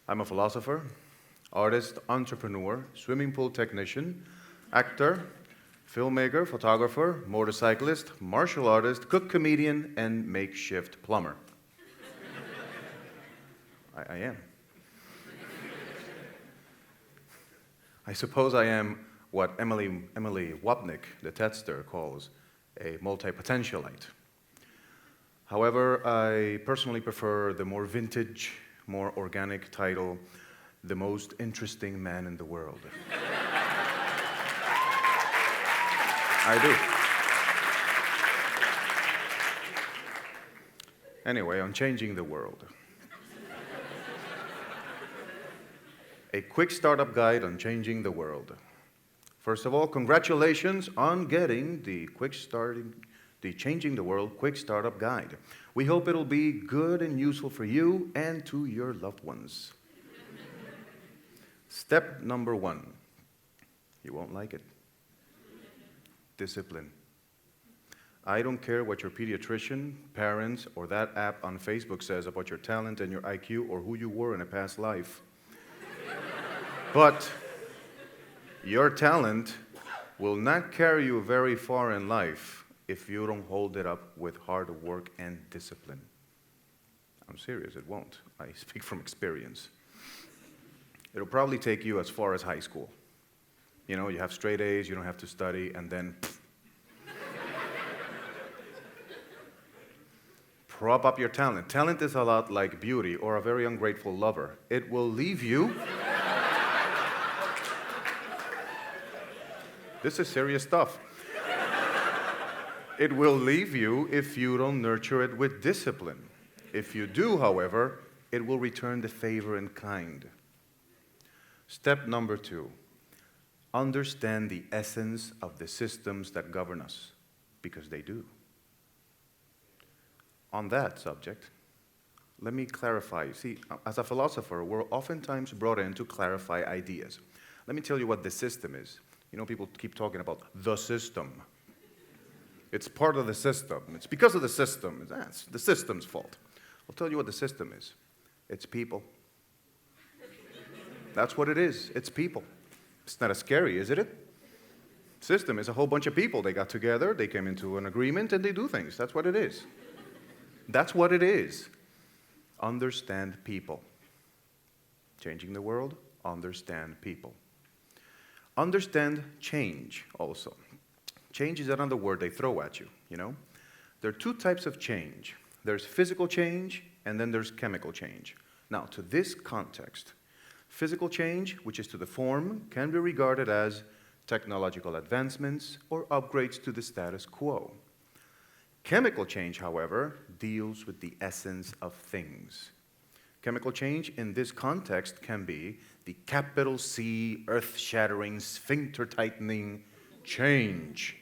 I'm a philosopher, artist, entrepreneur, swimming pool technician, actor, filmmaker, photographer, motorcyclist, martial artist, cook, comedian, and makeshift plumber. I am. I suppose I am what Emily Wapnick, the TEDster, calls a multi-potentialite. However, I personally prefer the more vintage, more organic title, the most interesting man in the world. I do. Anyway, on changing the world. A quick startup guide on changing the world. First of all, congratulations on getting the Changing the World Quick Startup Guide. We hope it'll be good and useful for you and to your loved ones. Step number 1. You won't like it. Discipline. I don't care what your pediatrician, parents, or that app on Facebook says about your talent and your IQ or who you were in a past life. But your talent will not carry you very far in life if you don't hold it up with hard work and discipline. I'm serious, it won't. I speak from experience. It'll probably take you as far as high school. You know, you have straight A's, you don't have to study, and then prop up your talent. Talent is a lot like beauty or a very ungrateful lover. It will leave you. This is serious stuff. It will leave you if you don't nurture it with discipline. If you do, however, it will return the favor in kind. Step number 2, understand the essence of the systems that govern us, because they do. On that subject, let me clarify. See, as a philosopher, we're oftentimes brought in to clarify ideas. Let me tell you what the system is. You know, people keep talking about the system. It's part of the system. It's because of the system. It's the system's fault. I'll tell you what the system is. It's people. That's what it is. It's people. It's not as scary, is it? System is a whole bunch of people. They got together, they came into an agreement, and they do things. That's what it is. That's what it is. Understand people. Changing the world, understand people. Understand change also. Change is another word they throw at you, you know? There are 2 types of change. There's physical change, and then there's chemical change. Now, to this context, physical change, which is to the form, can be regarded as technological advancements or upgrades to the status quo. Chemical change, however, deals with the essence of things. Chemical change in this context can be the capital C, earth-shattering, sphincter-tightening change,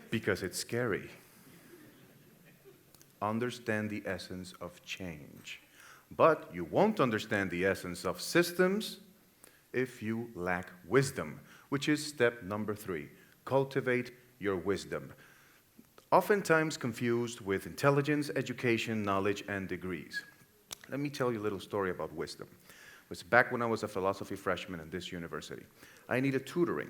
because it's scary. Understand the essence of change. But you won't understand the essence of systems if you lack wisdom, which is step number 3. Cultivate your wisdom. Oftentimes confused with intelligence, education, knowledge, and degrees. Let me tell you a little story about wisdom. It was back when I was a philosophy freshman at this university. I needed tutoring.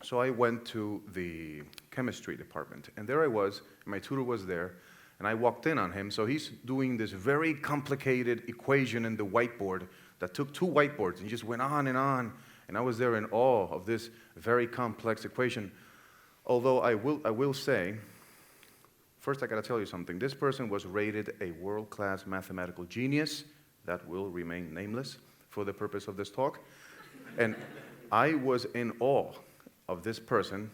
So I went to the chemistry department, and there I was, and my tutor was there, and I walked in on him. So he's doing this very complicated equation in the whiteboard that took 2 whiteboards and just went on, and I was there in awe of this very complex equation. Although I will say, first I gotta tell you something. This person was rated a world-class mathematical genius that will remain nameless for the purpose of this talk. And I was in awe of this person,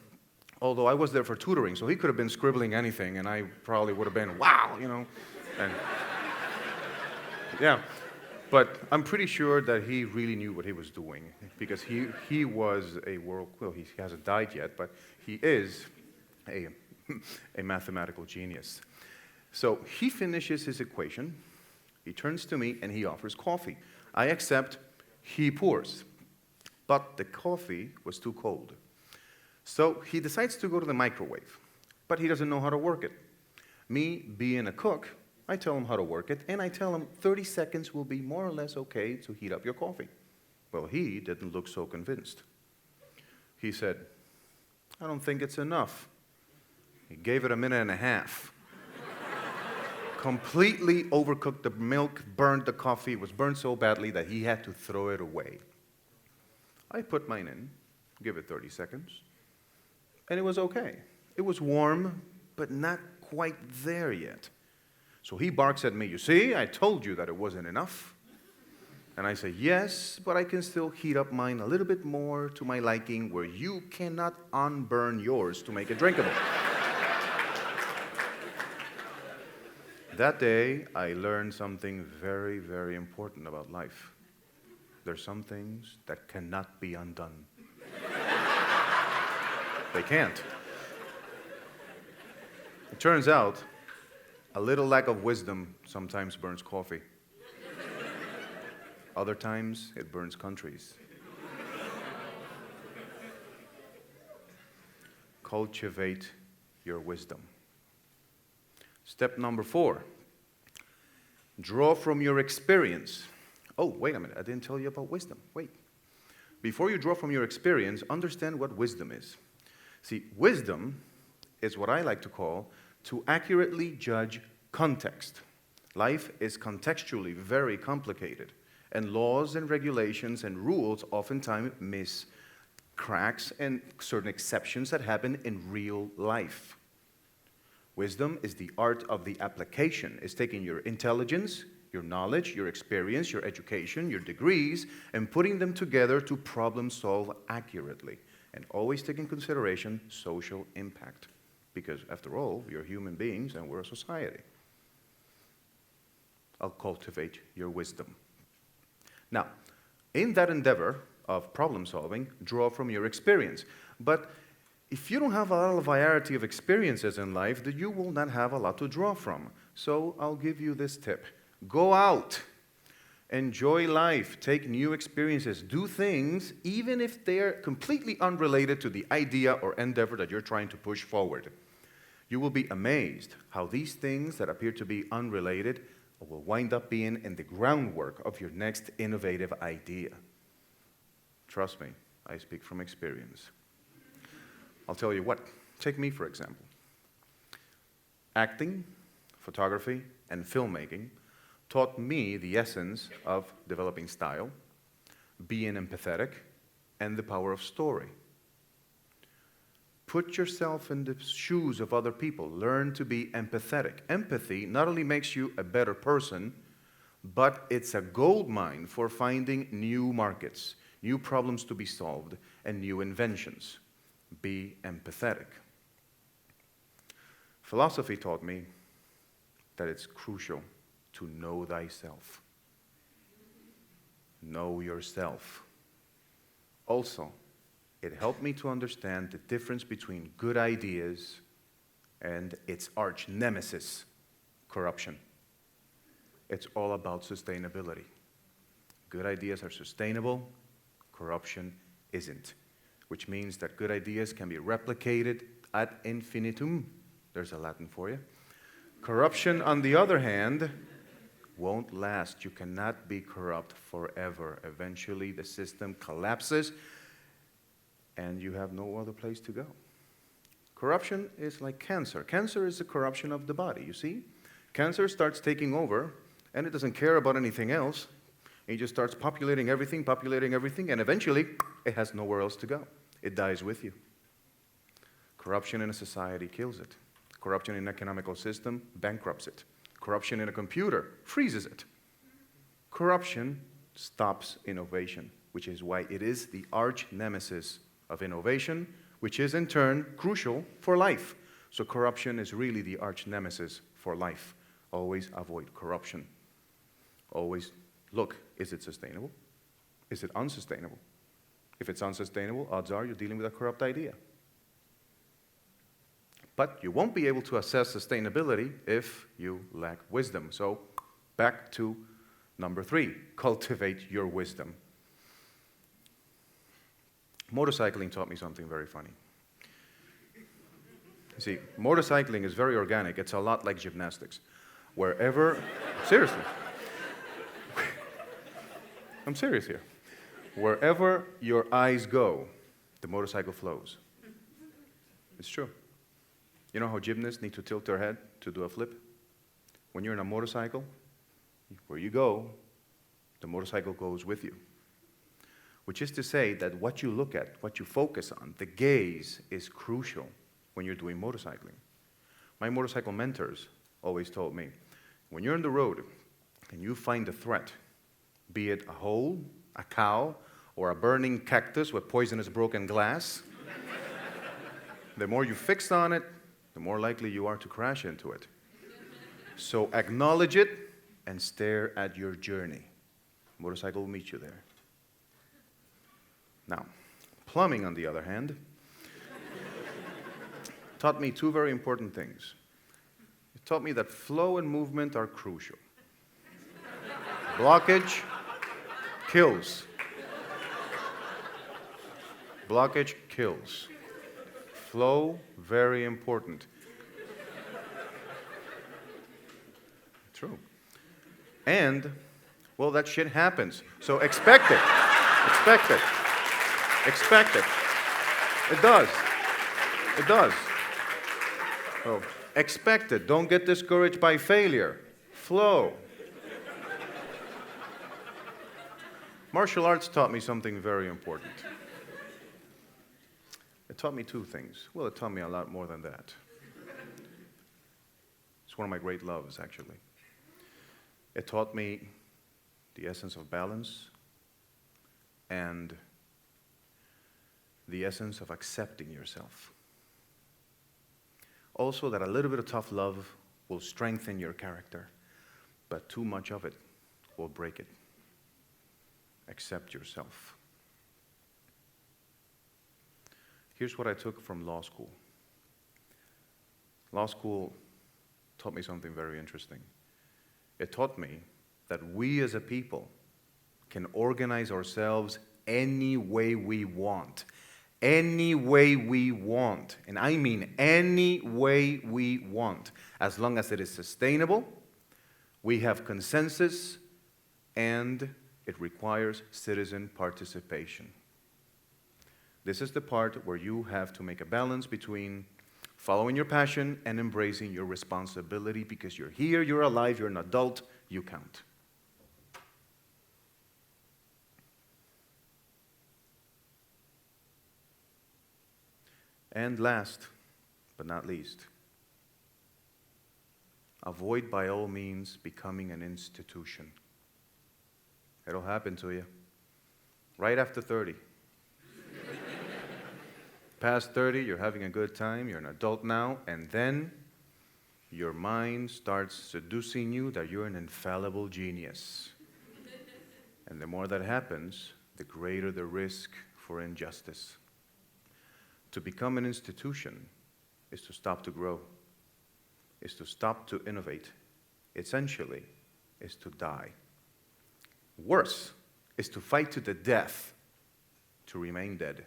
although I was there for tutoring, so he could have been scribbling anything, and I probably would have been, wow, you know. And yeah, but I'm pretty sure that he really knew what he was doing, because he was well, he hasn't died yet, but he is a mathematical genius. So he finishes his equation, he turns to me, and he offers coffee. I accept, he pours. But the coffee was too cold. So he decides to go to the microwave, but he doesn't know how to work it. Me, being a cook, I tell him how to work it, and I tell him 30 seconds will be more or less okay to heat up your coffee. Well, he didn't look so convinced. He said, I don't think it's enough. He gave it a minute and a half. Completely overcooked the milk, burned the coffee. It was burned so badly that he had to throw it away. I put mine in, give it 30 seconds, and it was okay. It was warm, but not quite there yet. So he barks at me, you see, I told you that it wasn't enough. And I say, yes, but I can still heat up mine a little bit more to my liking, where you cannot unburn yours to make it drinkable. That day, I learned something very, very important about life. There's some things that cannot be undone. They can't. It turns out, a little lack of wisdom sometimes burns coffee. Other times, it burns countries. Cultivate your wisdom. Step number 4, draw from your experience. Oh, wait a minute, I didn't tell you about wisdom. Wait. Before you draw from your experience, understand what wisdom is. See, wisdom is what I like to call to accurately judge context. Life is contextually very complicated, and laws and regulations and rules oftentimes miss cracks and certain exceptions that happen in real life. Wisdom is the art of the application. It's taking your intelligence, your knowledge, your experience, your education, your degrees, and putting them together to problem solve accurately, and always take in consideration social impact. Because after all, we're human beings and we're a society. I'll cultivate your wisdom. Now, in that endeavor of problem solving, draw from your experience. But if you don't have a lot of variety of experiences in life, then you will not have a lot to draw from. So I'll give you this tip. Go out. Enjoy life. Take new experiences. Do things even if they're completely unrelated to the idea or endeavor that you're trying to push forward. You will be amazed how these things that appear to be unrelated will wind up being in the groundwork of your next innovative idea. Trust me, I speak from experience. I'll tell you what, take me for example. Acting, photography, and filmmaking taught me the essence of developing style, being empathetic, and the power of story. Put yourself in the shoes of other people. Learn to be empathetic. Empathy not only makes you a better person, but it's a goldmine for finding new markets, new problems to be solved, and new inventions. Be empathetic. Philosophy taught me that it's crucial to know thyself. Know yourself. Also, it helped me to understand the difference between good ideas and its arch nemesis, corruption. It's all about sustainability. Good ideas are sustainable, corruption isn't, which means that good ideas can be replicated ad infinitum. There's a Latin for you. Corruption, on the other hand, won't last. You cannot be corrupt forever. Eventually, the system collapses, and you have no other place to go. Corruption is like cancer. Cancer is the corruption of the body, you see? Cancer starts taking over, and it doesn't care about anything else. It just starts populating everything, and eventually, it has nowhere else to go. It dies with you. Corruption in a society kills it. Corruption in an economical system bankrupts it. Corruption in a computer freezes it. Corruption stops innovation, which is why it is the arch nemesis of innovation, which is in turn crucial for life. So corruption is really the arch nemesis for life. Always avoid corruption. Always look, is it sustainable? Is it unsustainable? If it's unsustainable, odds are you're dealing with a corrupt idea. But you won't be able to assess sustainability if you lack wisdom. So back to number 3, cultivate your wisdom. Motorcycling taught me something very funny. You see, motorcycling is very organic. It's a lot like gymnastics. Wherever, seriously, I'm serious here. Wherever your eyes go, the motorcycle flows. It's true. You know how gymnasts need to tilt their head to do a flip? When you're in a motorcycle, where you go, the motorcycle goes with you. Which is to say that what you look at, what you focus on, the gaze is crucial when you're doing motorcycling. My motorcycle mentors always told me, when you're on the road and you find a threat, be it a hole, a cow, or a burning cactus with poisonous broken glass, the more you fix on it, the more likely you are to crash into it. So acknowledge it and stare at your journey. Motorcycle will meet you there. Now, plumbing, on the other hand, taught me two very important things. It taught me that flow and movement are crucial. Blockage kills. Blockage kills. Flow, very important. True. And, well, that shit happens. So expect it. Expect it. Expect it. It does. It does. Oh, expect it. Don't get discouraged by failure. Flow. Martial arts taught me something very important. It taught me two things. Well, it taught me a lot more than that. It's one of my great loves, actually. It taught me the essence of balance and the essence of accepting yourself. Also, that a little bit of tough love will strengthen your character, but too much of it will break it. Accept yourself. Here's what I took from law school. Law school taught me something very interesting. It taught me that we as a people can organize ourselves any way we want. Any way we want. And I mean any way we want. As long as it is sustainable, we have consensus, and it requires citizen participation. This is the part where you have to make a balance between following your passion and embracing your responsibility, because you're here, you're alive, you're an adult, you count. And last but not least, avoid by all means becoming an institution. It'll happen to you right after 30. Past 30, you're having a good time, you're an adult now, and then your mind starts seducing you that you're an infallible genius. And the more that happens, the greater the risk for injustice. To become an institution is to stop to grow, is to stop to innovate. Essentially, is to die. Worse is to fight to the death, to remain dead.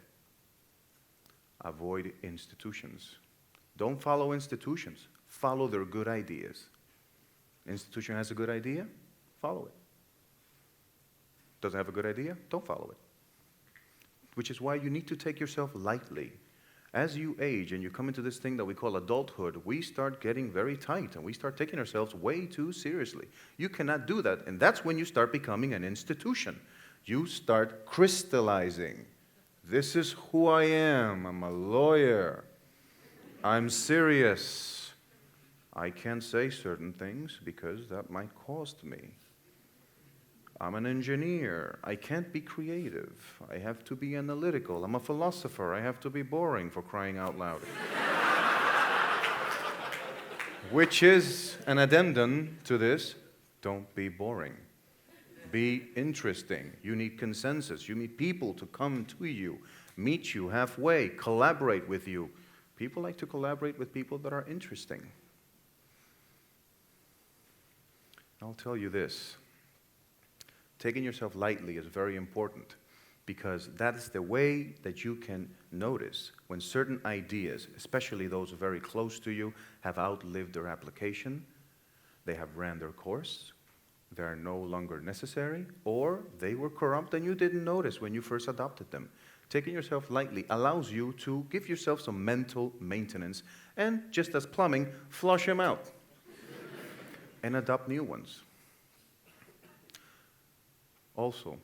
Avoid institutions. Don't follow institutions. Follow their good ideas. Institution has a good idea, follow it. Doesn't have a good idea, don't follow it. Which is why you need to take yourself lightly. As you age and you come into this thing that we call adulthood, we start getting very tight and we start taking ourselves way too seriously. You cannot do that, and that's when you start becoming an institution. You start crystallizing. This is who I am. I'm a lawyer. I'm serious. I can't say certain things because that might cost me. I'm an engineer. I can't be creative. I have to be analytical. I'm a philosopher. I have to be boring, for crying out loud. Which is an addendum to this: don't be boring. Be interesting. You need consensus. You need people to come to you, meet you halfway, collaborate with you. People like to collaborate with people that are interesting. I'll tell you this. Taking yourself lightly is very important, because that is the way that you can notice when certain ideas, especially those very close to you, have outlived their application. They have ran their course, they are no longer necessary, or they were corrupt and you didn't notice when you first adopted them. Taking yourself lightly allows you to give yourself some mental maintenance and, just as plumbing, flush them out and adopt new ones. Also,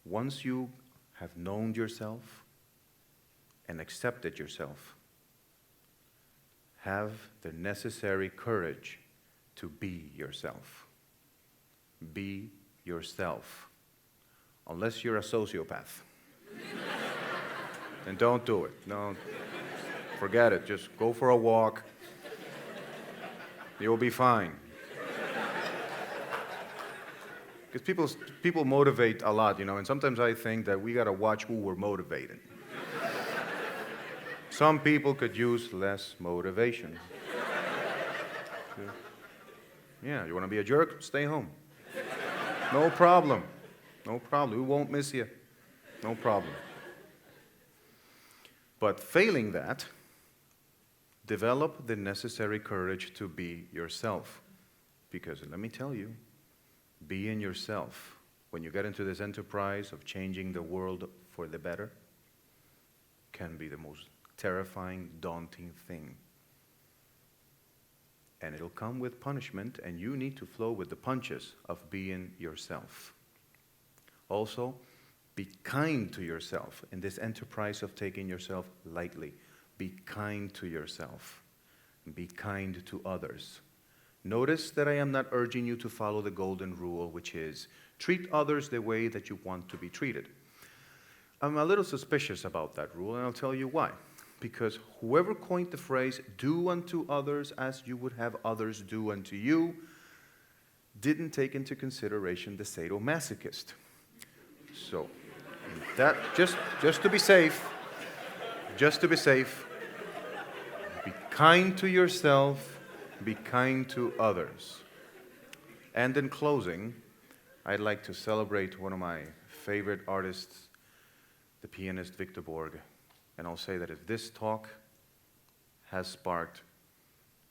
once you have known yourself and accepted yourself, have the necessary courage to be yourself. Be yourself. Unless you're a sociopath. Then don't do it. No, forget it. Just go for a walk. You'll be fine. Because people motivate a lot, and sometimes I think that we got to watch who we're motivating. Some people could use less motivation. Yeah, you want to be a jerk? Stay home. No problem. No problem. We won't miss you. No problem. But failing that, develop the necessary courage to be yourself. Because let me tell you, being yourself, when you get into this enterprise of changing the world for the better, can be the most terrifying, daunting thing. And it'll come with punishment, and you need to flow with the punches of being yourself. Also, be kind to yourself in this enterprise of taking yourself lightly. Be kind to yourself. Be kind to others. Notice that I am not urging you to follow the golden rule, which is treat others the way that you want to be treated. I'm a little suspicious about that rule, and I'll tell you why. Because whoever coined the phrase, do unto others as you would have others do unto you, didn't take into consideration the sadomasochist. So, that, just to be safe, be kind to yourself, be kind to others. And in closing, I'd like to celebrate one of my favorite artists, the pianist Victor Borge. And I'll say that if this talk has sparked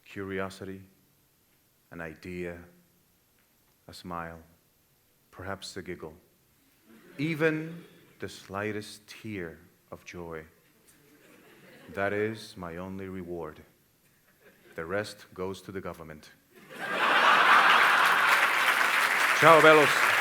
curiosity, an idea, a smile, perhaps a giggle, even the slightest tear of joy, that is my only reward. The rest goes to the government. Ciao, bellos.